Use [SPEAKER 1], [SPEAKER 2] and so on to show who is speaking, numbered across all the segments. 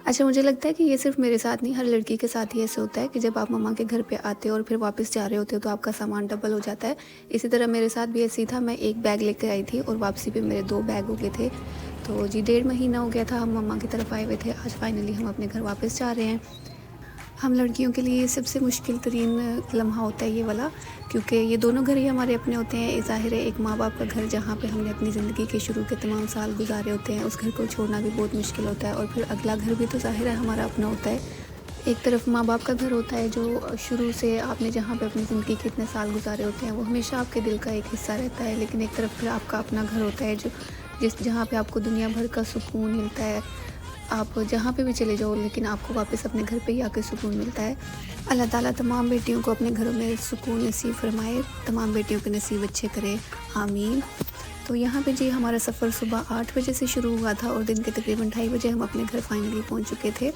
[SPEAKER 1] अच्छा, मुझे लगता है कि ये सिर्फ़ मेरे साथ नहीं, हर लड़की के साथ ही ऐसे होता है कि जब आप मम्मा के घर पे आते हो और फिर वापस जा रहे होते हो तो आपका सामान डबल हो जाता है। इसी तरह मेरे साथ भी ऐसे ही था, मैं 1 बैग लेकर आई थी और वापसी पे मेरे 2 बैग हो गए थे। तो जी 1.5 महीना हो गया था हम मम्मा की तरफ आए हुए थे, आज फाइनली हम अपने घर वापस जा रहे हैं। हम लड़कियों के लिए सबसे मुश्किल तरीन लम्हा होता है ये वाला, क्योंकि ये दोनों घर ही हमारे अपने होते हैं। ज़ाहिर है एक माँ बाप का घर जहाँ पे हमने अपनी ज़िंदगी के शुरू के तमाम साल गुजारे होते हैं, उस घर को छोड़ना भी बहुत मुश्किल होता है और फिर अगला घर भी तो ज़ाहिर है हमारा अपना होता है। एक तरफ माँ बाप का घर होता है जो शुरू से आपने जहाँ पे अपनी ज़िंदगी के इतने साल गुजारे होते हैं वो हमेशा आपके दिल का एक हिस्सा रहता है, लेकिन एक तरफ फिर आपका अपना घर होता है जो जहाँ पे आपको दुनिया भर का सुकून मिलता है। आप जहाँ पे भी चले जाओ लेकिन आपको वापस अपने घर पे ही आके सुकून मिलता है। अल्लाह ताला तमाम बेटियों को अपने घरों में सुकून नसीब फरमाए, तमाम बेटियों के नसीब अच्छे करे, आमीन। तो यहाँ पे जी हमारा सफ़र सुबह 8 बजे से शुरू हुआ था और दिन के तकरीबन 2:30 बजे हम अपने घर फाइनली पहुँच चुके थे।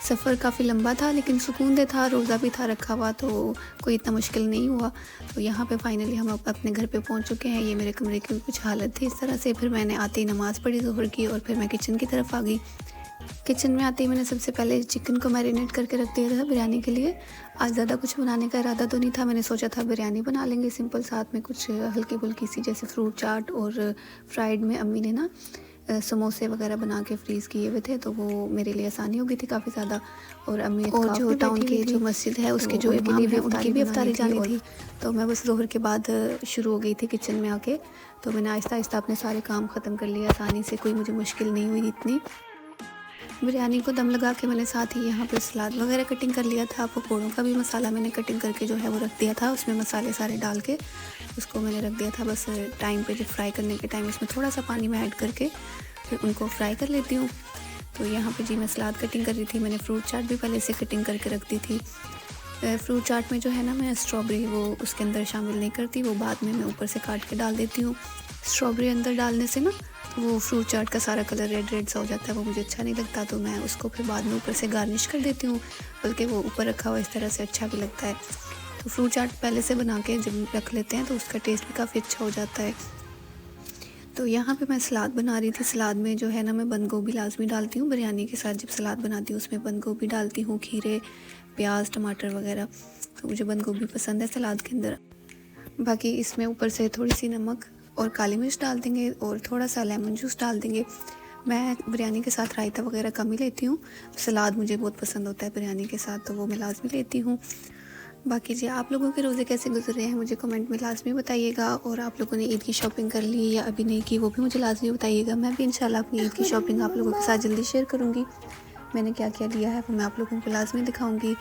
[SPEAKER 1] सफ़र काफ़ी लंबा था लेकिन सुकूनदेह था, रोज़ा भी था रखा हुआ तो कोई इतना मुश्किल नहीं हुआ। तो यहाँ पे फाइनली हम अपने घर पे पहुँच चुके हैं। ये मेरे कमरे की कुछ हालत थी इस तरह से। फिर मैंने आते ही नमाज़ पढ़ी ज़ोहर की और फिर मैं किचन की तरफ आ गई। किचन में आते ही मैंने सबसे पहले चिकन को मैरिनेट करके रख दिया था बिरयानी के लिए। आज ज़्यादा कुछ बनाने का इरादा तो नहीं था, मैंने सोचा था बिरयानी बना लेंगे सिंपल, साथ में कुछ हल्की-फुल्की सी जैसे फ्रूट चाट और फ्राइड में अम्मी ने ना समोसे वगैरह बना के फ्रीज़ किए हुए थे, तो वो मेरे लिए आसानी हो गई थी काफ़ी ज़्यादा। और अम्मी और जो टाउन की जो मस्जिद है उसके जो इमाम हैं उनकी भी इफ्तारी जानी थी, तो मैं बस ज़ोहर के बाद शुरू हो गई थी किचन में आके। तो मैंने आहिस्ता-आहिस्ता अपने सारे काम ख़त्म कर लिए आसानी से, कोई मुझे मुश्किल नहीं हुई इतनी। बिरयानी को दम लगा के मैंने साथ ही यहाँ पे सलाद वगैरह कटिंग कर लिया था। पकौड़ों का भी मसाला मैंने कटिंग करके जो है वो रख दिया था, उसमें मसाले सारे डाल के उसको मैंने रख दिया था। बस टाइम पे जब फ्राई करने के टाइम उसमें थोड़ा सा पानी में ऐड करके फिर उनको फ्राई कर लेती हूँ। तो यहाँ पे जी मैं सलाद कटिंग कर रही थी, मैंने फ्रूट चाट भी पहले से कटिंग करके रख दी थी। फ्रूट चाट में जो है ना मैं स्ट्रॉबेरी वो उसके अंदर शामिल नहीं करती, वो बाद में मैं ऊपर से काट के डाल देती हूँ। स्ट्रॉबेरी अंदर डालने से ना वो फ्रूट चाट का सारा कलर रेड रेड सा हो जाता है, वो मुझे अच्छा नहीं लगता, तो मैं उसको फिर बाद में ऊपर से गार्निश कर देती हूँ। बल्कि वो ऊपर रखा हुआ इस तरह से अच्छा भी लगता है। तो फ्रूट चाट पहले से बना के जब रख लेते हैं तो उसका टेस्ट भी काफ़ी अच्छा हो जाता है। तो यहाँ पे मैं सलाद बना रही थी, सलाद में जो है ना मैं बंद गोभी लाज़मी डालती हूँ। बिरयानी के साथ जब सलाद बनाती हूँ उसमें बंद गोभी डालती हूँ, खीरे, प्याज, टमाटर वगैरह। तो मुझे बंद गोभी पसंद है सलाद के अंदर। बाकी इसमें ऊपर से थोड़ी सी नमक और काली मिर्च डाल देंगे और थोड़ा सा लेमन जूस डाल देंगे। मैं बिरयानी के साथ रायता वगैरह कम ही लेती हूँ, सलाद मुझे बहुत पसंद होता है बिरयानी के साथ, तो वो मैं लाज़मी लेती हूँ। बाकी जी आप लोगों के रोज़े कैसे गुजर रहे हैं मुझे कमेंट में लाज़मी बताइएगा, और आप लोगों ने ईद की शॉपिंग कर ली या अभी नहीं की वो भी मुझे लाज़मी बताइएगा। मैं भी इंशाल्लाह अपनी ईद की शॉपिंग आप लोगों के साथ जल्दी शेयर करूँगी। मैंने क्या क्या लिया है वो मैं आप लोगों को लाज़मी दिखाऊँगी।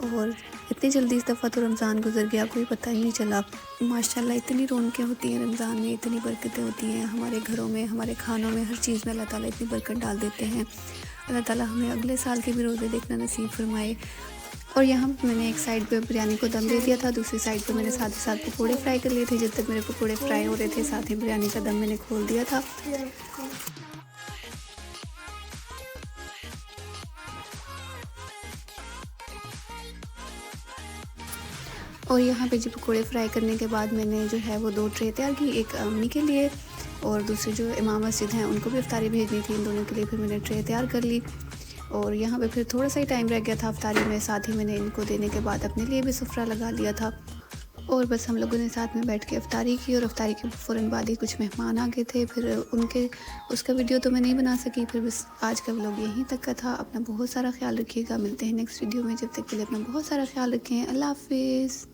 [SPEAKER 1] और इतनी जल्दी इस दफ़ा तो रमज़ान गुजर गया, कोई पता ही नहीं चला। माशाल्लाह इतनी रौनकें होती हैं रमज़ान में, इतनी बरकतें होती हैं हमारे घरों में, हमारे खानों में, हर चीज़ में अल्लाह ताला इतनी बरकत डाल देते हैं। अल्लाह ताला हमें अगले साल के भी रोज़े देखना नसीब फरमाए। और यहाँ मैंने एक साइड पे बिरयानी को दम दे दिया था, दूसरी साइड पे मैंने साथ ही साथ पकौड़े फ्राई कर लिए थे। जब तक मेरे पकौड़े फ्राई हो रहे थे साथ ही बिरयानी का दम मैंने खोल दिया था। और यहाँ पे जी पकौड़े फ्राई करने के बाद मैंने जो है वो 2 ट्रे तैयार की, एक अम्मी के लिए और दूसरी जो इमाम मस्जिद हैं उनको भी इफ्तारी भेजनी थी, इन दोनों के लिए फिर मैंने ट्रे तैयार कर ली। और यहाँ पे फिर थोड़ा सा ही टाइम रह गया था इफ्तारी में, साथ ही मैंने इनको देने के बाद अपने लिए भी सुफ्रा लगा लिया था। और बस हम लोगों ने साथ में बैठ के इफ्तारी की, और इफ्तारी के फ़ौरन बाद ही कुछ मेहमान आ गए थे, फिर उसका वीडियो तो मैं नहीं बना सकी। फिर बस आज का व्लॉग यहीं तक का था। अपना बहुत सारा ख्याल रखिएगा, मिलते हैं नेक्स्ट वीडियो में। जब तक के लिए अपना बहुत सारा ख्याल रखें। अल्लाह हाफिज़।